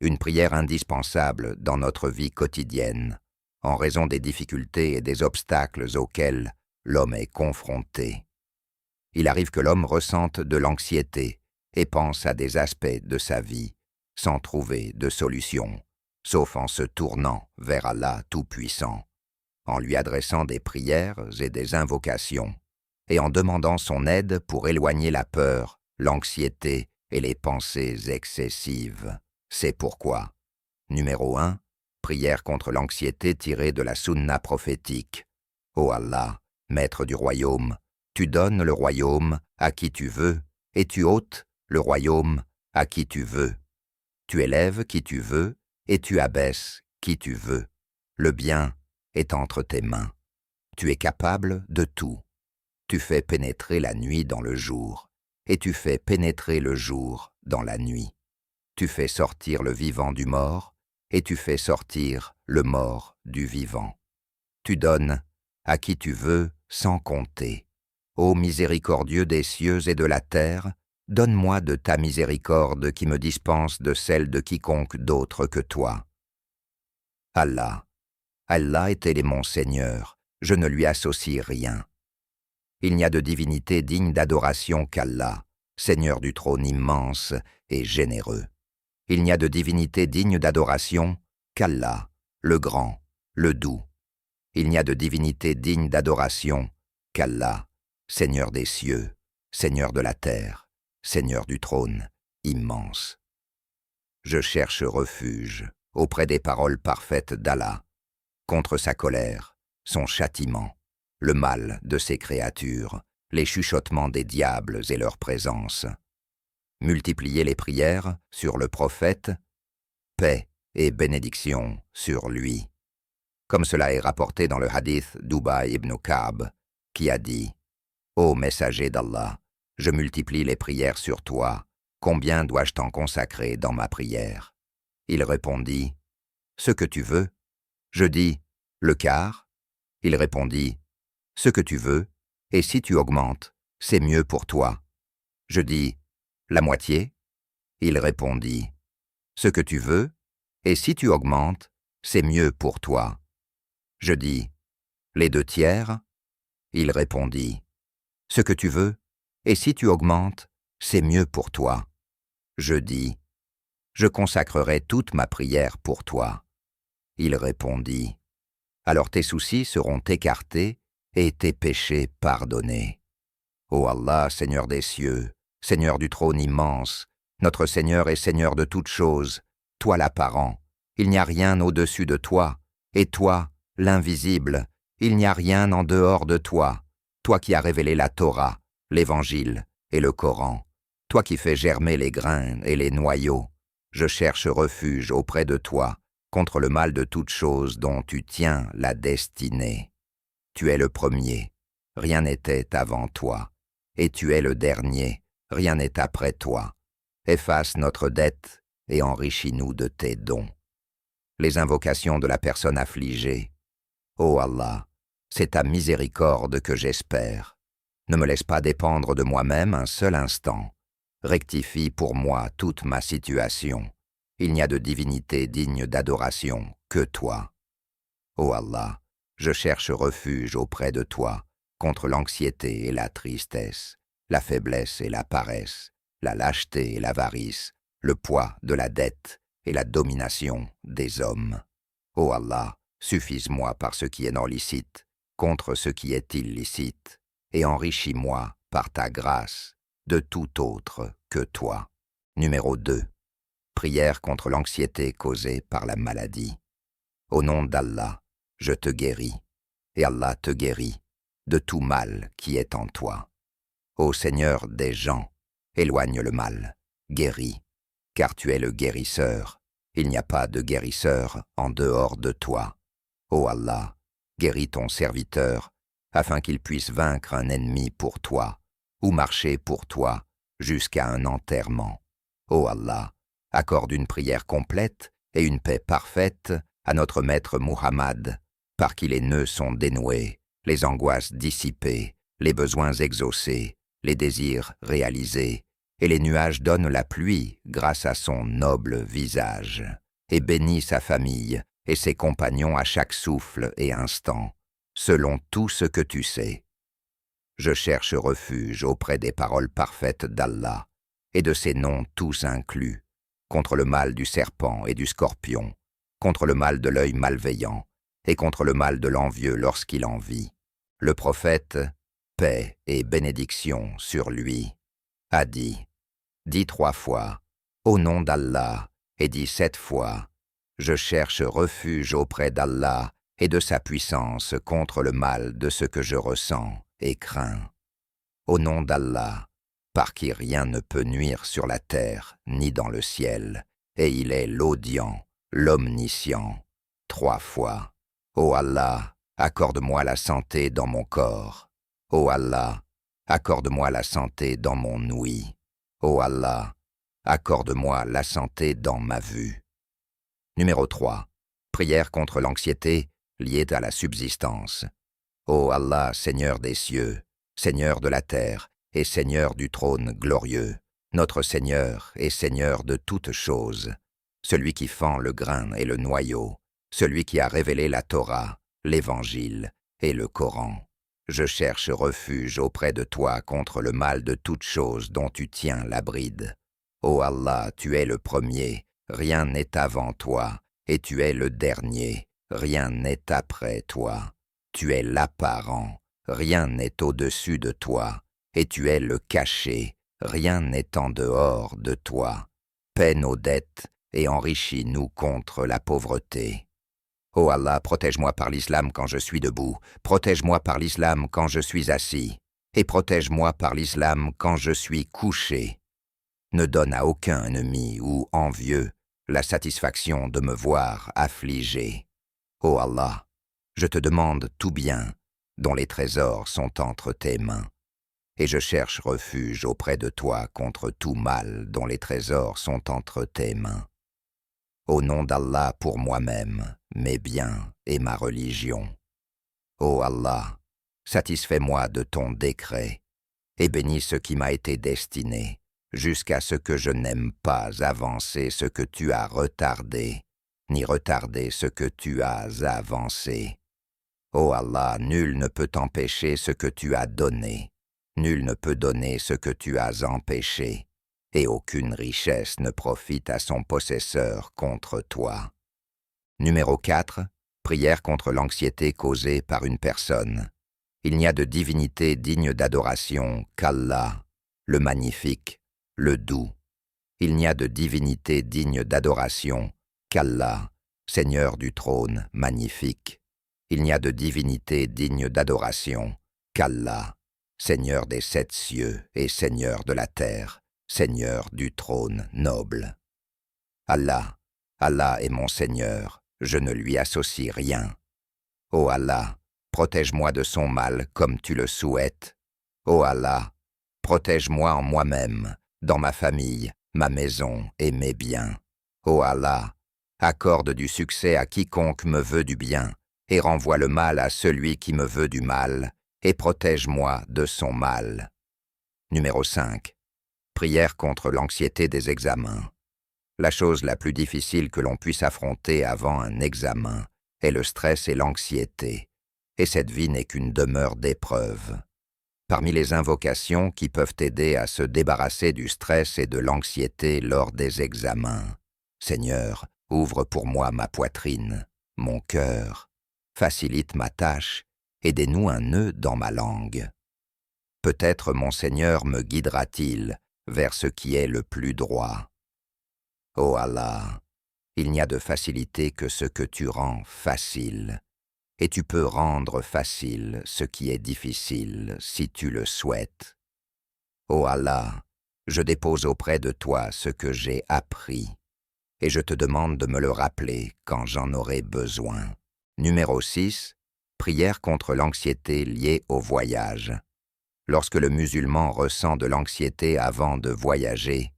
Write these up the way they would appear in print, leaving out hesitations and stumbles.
une prière indispensable dans notre vie quotidienne, en raison des difficultés et des obstacles auxquels l'homme est confronté. Il arrive que l'homme ressente de l'anxiété et pense à des aspects de sa vie, sans trouver de solution, sauf en se tournant vers Allah Tout-Puissant, en lui adressant des prières et des invocations, et en demandant son aide pour éloigner la peur, l'anxiété et les pensées excessives. C'est pourquoi, numéro 1, prière contre l'anxiété tirée de la sunna prophétique. Ô Allah, maître du royaume, tu donnes le royaume à qui tu veux, et tu ôtes le royaume à qui tu veux. Tu élèves qui tu veux, et tu abaisses qui tu veux. Le bien est entre tes mains. Tu es capable de tout. Tu fais pénétrer la nuit dans le jour, et tu fais pénétrer le jour dans la nuit. Tu fais sortir le vivant du mort, et tu fais sortir le mort du vivant. Tu donnes à qui tu veux sans compter. Ô miséricordieux des cieux et de la terre, donne-moi de ta miséricorde qui me dispense de celle de quiconque d'autre que toi. Allah, Allah est mon Seigneur, je ne lui associe rien. Il n'y a de divinité digne d'adoration qu'Allah, Seigneur du trône immense et généreux. Il n'y a de divinité digne d'adoration qu'Allah, le grand, le doux. Il n'y a de divinité digne d'adoration qu'Allah, Seigneur des cieux, Seigneur de la terre, Seigneur du trône immense. Je cherche refuge auprès des paroles parfaites d'Allah, contre sa colère, son châtiment, le mal de ses créatures, les chuchotements des diables et leur présence. Multipliez les prières sur le prophète, paix et bénédiction sur lui. Comme cela est rapporté dans le hadith d'Ubay ibn Ka'b, qui a dit « Ô messager d'Allah, je multiplie les prières sur toi, combien dois-je t'en consacrer dans ma prière ?» Il répondit « Ce que tu veux ». Je dis « Le quart ». Il répondit « Ce que tu veux, et si tu augmentes, c'est mieux pour toi ». Je dis « La moitié ». Il répondit « Ce que tu veux, et si tu augmentes, c'est mieux pour toi ». Je dis « Les 2/3 ». Il répondit « Ce que tu veux, et si tu augmentes, c'est mieux pour toi ». Je dis « Je consacrerai toute ma prière pour toi ». Il répondit « Alors tes soucis seront écartés et tes péchés pardonnés. Ô Allah, Seigneur des cieux, Seigneur du trône immense, notre Seigneur et Seigneur de toutes choses, toi l'apparent, il n'y a rien au-dessus de toi, et toi, l'invisible, il n'y a rien en dehors de toi, toi qui as révélé la Torah, l'Évangile et le Coran, toi qui fais germer les grains et les noyaux, je cherche refuge auprès de toi contre le mal de toutes choses dont tu tiens la destinée. Tu es le premier, rien n'était avant toi, et tu es le dernier, rien n'est après toi. Efface notre dette et enrichis-nous de tes dons. Les invocations de la personne affligée. Ô Allah, c'est ta miséricorde que j'espère. Ne me laisse pas dépendre de moi-même un seul instant. Rectifie pour moi toute ma situation. Il n'y a de divinité digne d'adoration que toi. Ô Allah, je cherche refuge auprès de toi contre l'anxiété et la tristesse, la faiblesse et la paresse, la lâcheté et l'avarice, le poids de la dette et la domination des hommes. Ô Allah, suffise-moi par ce qui est non licite contre ce qui est illicite, et enrichis-moi par ta grâce de tout autre que toi. Numéro 2. Prière contre l'anxiété causée par la maladie. Au nom d'Allah, je te guéris, et Allah te guérit de tout mal qui est en toi. Ô Seigneur des gens, éloigne le mal, guéris, car tu es le guérisseur. Il n'y a pas de guérisseur en dehors de toi. Ô Allah, guéris ton serviteur, afin qu'il puisse vaincre un ennemi pour toi, ou marcher pour toi, jusqu'à un enterrement. Ô Allah, accorde une prière complète et une paix parfaite à notre maître Muhammad, par qui les nœuds sont dénoués, les angoisses dissipées, les besoins exaucés, les désirs réalisés, et les nuages donnent la pluie grâce à son noble visage, et bénis sa famille et ses compagnons à chaque souffle et instant, selon tout ce que tu sais. Je cherche refuge auprès des paroles parfaites d'Allah et de ses noms tous inclus, contre le mal du serpent et du scorpion, contre le mal de l'œil malveillant et contre le mal de l'envieux lorsqu'il envie. Le prophète, paix et bénédiction sur lui, a dit, dis 3 fois, au nom d'Allah, et dis 7 fois, je cherche refuge auprès d'Allah et de sa puissance contre le mal de ce que je ressens et crains. Au nom d'Allah, par qui rien ne peut nuire sur la terre ni dans le ciel, et il est l'audient, l'omniscient. 3 fois, ô Allah, accorde-moi la santé dans mon corps. Ô Allah, accorde-moi la santé dans mon ouïe. Ô Allah, accorde-moi la santé dans ma vue. Numéro 3. Prière contre l'anxiété liée à la subsistance. Ô Allah, Seigneur des cieux, Seigneur de la terre et Seigneur du trône glorieux, notre Seigneur et Seigneur de toutes choses, celui qui fend le grain et le noyau, celui qui a révélé la Torah, l'Évangile et le Coran. Je cherche refuge auprès de toi contre le mal de toutes choses dont tu tiens la bride. Ô Allah, tu es le premier, rien n'est avant toi, et tu es le dernier, rien n'est après toi. Tu es l'apparent, rien n'est au-dessus de toi, et tu es le caché, rien n'est en dehors de toi. Paie nos dettes et enrichis-nous contre la pauvreté. Ô Allah, protège-moi par l'islam quand je suis debout, protège-moi par l'islam quand je suis assis, et protège-moi par l'islam quand je suis couché. Ne donne à aucun ennemi ou envieux la satisfaction de me voir affligé. Ô Allah, je te demande tout bien, dont les trésors sont entre tes mains, et je cherche refuge auprès de toi contre tout mal dont les trésors sont entre tes mains. Au nom d'Allah pour moi-même, mes biens et ma religion. Ô Allah, satisfais-moi de ton décret, et bénis ce qui m'a été destiné, jusqu'à ce que je n'aime pas avancer ce que tu as retardé, ni retarder ce que tu as avancé. Ô Allah, nul ne peut empêcher ce que tu as donné, nul ne peut donner ce que tu as empêché, et aucune richesse ne profite à son possesseur contre toi. Numéro 4. Prière contre l'anxiété causée par une personne. Il n'y a de divinité digne d'adoration qu'Allah, le magnifique, le doux. Il n'y a de divinité digne d'adoration qu'Allah, Seigneur du trône magnifique. Il n'y a de divinité digne d'adoration qu'Allah, Seigneur des 7 cieux et Seigneur de la terre, Seigneur du trône noble. Allah, Allah est mon Seigneur, je ne lui associe rien. Ô Allah, protège-moi de son mal comme tu le souhaites. Ô Allah, protège-moi en moi-même, dans ma famille, ma maison et mes biens. Ô Allah, accorde du succès à quiconque me veut du bien, et renvoie le mal à celui qui me veut du mal, et protège-moi de son mal. Numéro 5. Prière contre l'anxiété des examens. La chose la plus difficile que l'on puisse affronter avant un examen est le stress et l'anxiété, et cette vie n'est qu'une demeure d'épreuves. Parmi les invocations qui peuvent aider à se débarrasser du stress et de l'anxiété lors des examens, Seigneur, ouvre pour moi ma poitrine, mon cœur, facilite ma tâche et dénoue un nœud dans ma langue. Peut-être mon Seigneur me guidera-t-il vers ce qui est le plus droit. Ô Allah, il n'y a de facilité que ce que tu rends facile, et tu peux rendre facile ce qui est difficile si tu le souhaites. Ô Allah, je dépose auprès de toi ce que j'ai appris, et je te demande de me le rappeler quand j'en aurai besoin. Numéro 6. Prière contre l'anxiété liée au voyage. Lorsque le musulman ressent de l'anxiété avant de voyager,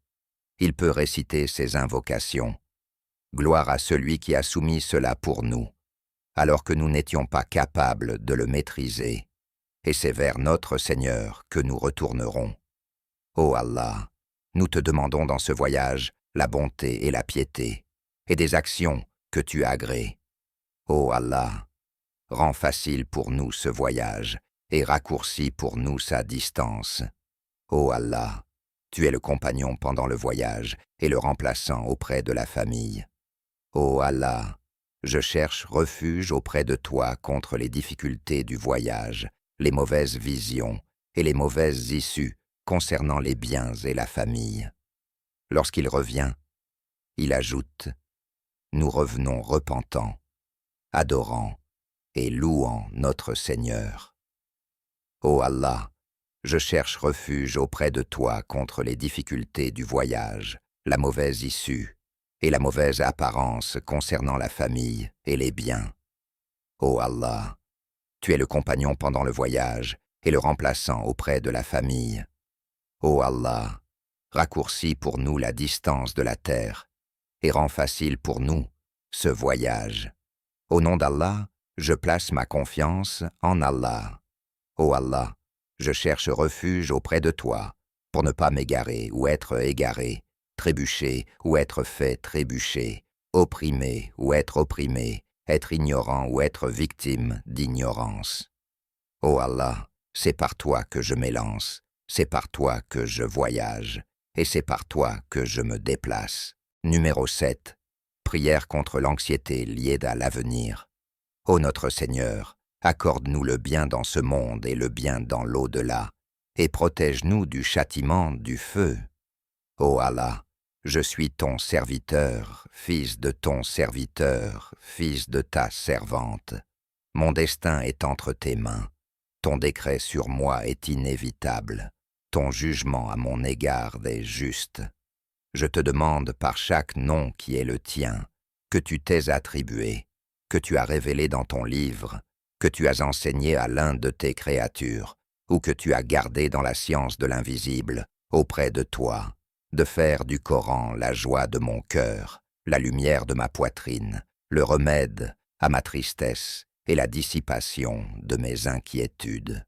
il peut réciter ces invocations. Gloire à celui qui a soumis cela pour nous, alors que nous n'étions pas capables de le maîtriser, et c'est vers notre Seigneur que nous retournerons. Ô Allah, Nous te demandons dans ce voyage la bonté et la piété, et des actions que tu agrées. Ô Allah, rends facile pour nous ce voyage, et raccourcis pour nous sa distance. Ô Allah, tu es le compagnon pendant le voyage et le remplaçant auprès de la famille. Ô Allah, je cherche refuge auprès de toi contre les difficultés du voyage, les mauvaises visions et les mauvaises issues concernant les biens et la famille. Lorsqu'il revient, il ajoute « Nous revenons repentants, adorant et louant notre Seigneur. » Ô Allah, je cherche refuge auprès de toi contre les difficultés du voyage, la mauvaise issue et la mauvaise apparence concernant la famille et les biens. Ô Allah, tu es le compagnon pendant le voyage et le remplaçant auprès de la famille. Ô Allah, raccourcis pour nous la distance de la terre et rends facile pour nous ce voyage. Au nom d'Allah, je place ma confiance en Allah. Ô Allah, je cherche refuge auprès de toi pour ne pas m'égarer ou être égaré, trébucher ou être fait trébucher, opprimé ou être opprimé, être ignorant ou être victime d'ignorance. Ô Allah, c'est par toi que je m'élance, c'est par toi que je voyage, et c'est par toi que je me déplace. Numéro 7. Prière contre l'anxiété liée à l'avenir. Ô notre Seigneur, accorde-nous le bien dans ce monde et le bien dans l'au-delà, et protège-nous du châtiment du feu. Ô Allah, je suis ton serviteur, fils de ton serviteur, fils de ta servante. Mon destin est entre tes mains. Ton décret sur moi est inévitable. Ton jugement à mon égard est juste. Je te demande par chaque nom qui est le tien, que tu t'es attribué, que tu as révélé dans ton livre, que tu as enseigné à l'un de tes créatures, ou que tu as gardé dans la science de l'invisible, auprès de toi, de faire du Coran la joie de mon cœur, la lumière de ma poitrine, le remède à ma tristesse et la dissipation de mes inquiétudes.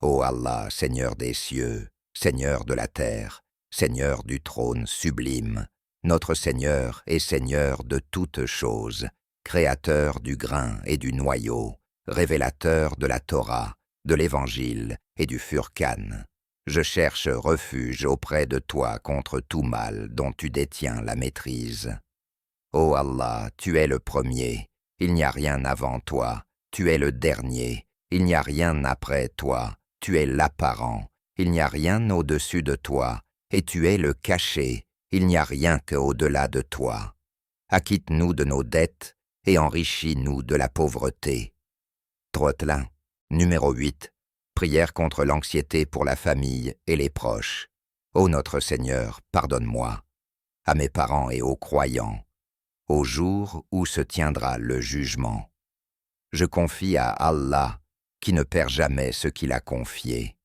Ô Allah, Seigneur des cieux, Seigneur de la terre, Seigneur du trône sublime, notre Seigneur et Seigneur de toutes choses, Créateur du grain et du noyau, révélateur de la Torah, de l'Évangile et du Furqan. Je cherche refuge auprès de toi contre tout mal dont tu détiens la maîtrise. Ô Allah, tu es le premier, il n'y a rien avant toi, tu es le dernier, il n'y a rien après toi, tu es l'apparent, il n'y a rien au-dessus de toi, et tu es le caché, il n'y a rien qu'au-delà de toi. Acquitte-nous de nos dettes et enrichis-nous de la pauvreté. Trottelin, numéro 8. Prière contre l'anxiété pour la famille et les proches. Ô notre Seigneur, pardonne-moi, à mes parents et aux croyants, au jour où se tiendra le jugement. Je confie à Allah, qui ne perd jamais ce qu'il a confié.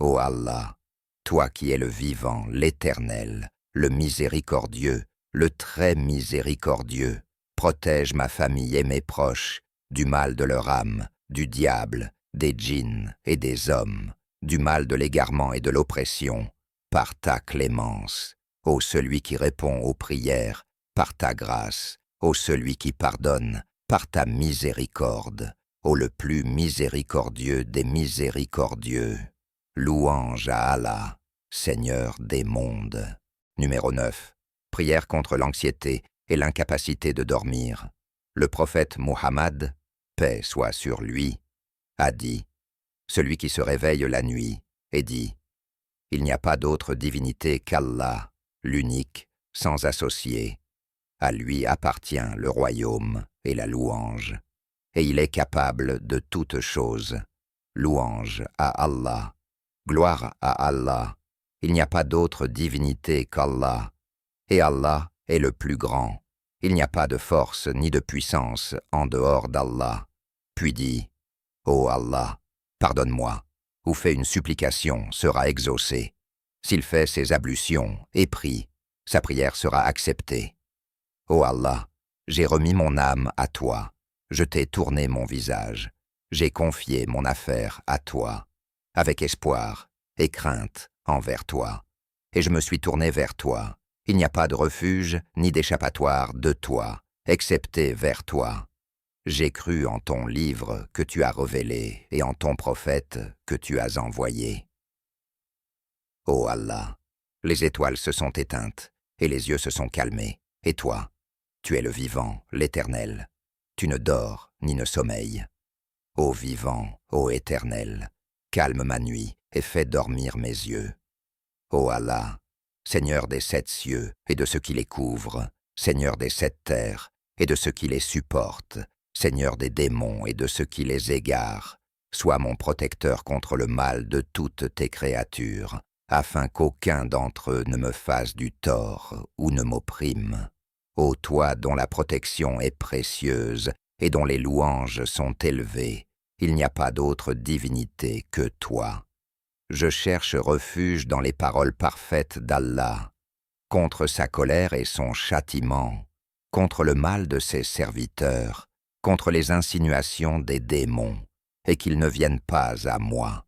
Ô Allah, toi qui es le vivant, l'Éternel, le miséricordieux, le très miséricordieux, protège ma famille et mes proches du mal de leur âme, du diable, des djinns et des hommes, du mal de l'égarement et de l'oppression, par ta clémence, ô celui qui répond aux prières, par ta grâce, ô celui qui pardonne, par ta miséricorde, ô le plus miséricordieux des miséricordieux. Louange à Allah, Seigneur des mondes. Numéro 9. Prière contre l'anxiété et l'incapacité de dormir. Le prophète Muhammad, paix soit sur lui, a dit, celui qui se réveille la nuit, et dit, il n'y a pas d'autre divinité qu'Allah, l'unique, sans associé. À lui appartient le royaume et la louange, et il est capable de toutes choses. Louange à Allah, gloire à Allah, il n'y a pas d'autre divinité qu'Allah, et Allah est le plus grand. Il n'y a pas de force ni de puissance en dehors d'Allah. Puis dit, ô Allah, pardonne-moi, ou fait une supplication sera exaucée. S'il fait ses ablutions et prie, sa prière sera acceptée. Ô Allah, j'ai remis mon âme à toi, je t'ai tourné mon visage, j'ai confié mon affaire à toi, avec espoir et crainte envers toi, et je me suis tourné vers toi. Il n'y a pas de refuge ni d'échappatoire de toi, excepté vers toi. J'ai cru en ton livre que tu as révélé et en ton prophète que tu as envoyé. Ô Allah, les étoiles se sont éteintes et les yeux se sont calmés, et toi, tu es le vivant, l'Éternel. Tu ne dors ni ne sommeilles. Ô vivant, ô Éternel, calme ma nuit et fais dormir mes yeux. Ô Allah, Seigneur des 7 cieux et de ce qui les couvre, Seigneur des 7 terres et de ce qui les supporte, Seigneur des démons et de ce qui les égare, sois mon protecteur contre le mal de toutes tes créatures, afin qu'aucun d'entre eux ne me fasse du tort ou ne m'opprime. Ô toi dont la protection est précieuse et dont les louanges sont élevées, il n'y a pas d'autre divinité que toi. Je cherche refuge dans les paroles parfaites d'Allah, contre sa colère et son châtiment, contre le mal de ses serviteurs, contre les insinuations des démons, et qu'ils ne viennent pas à moi.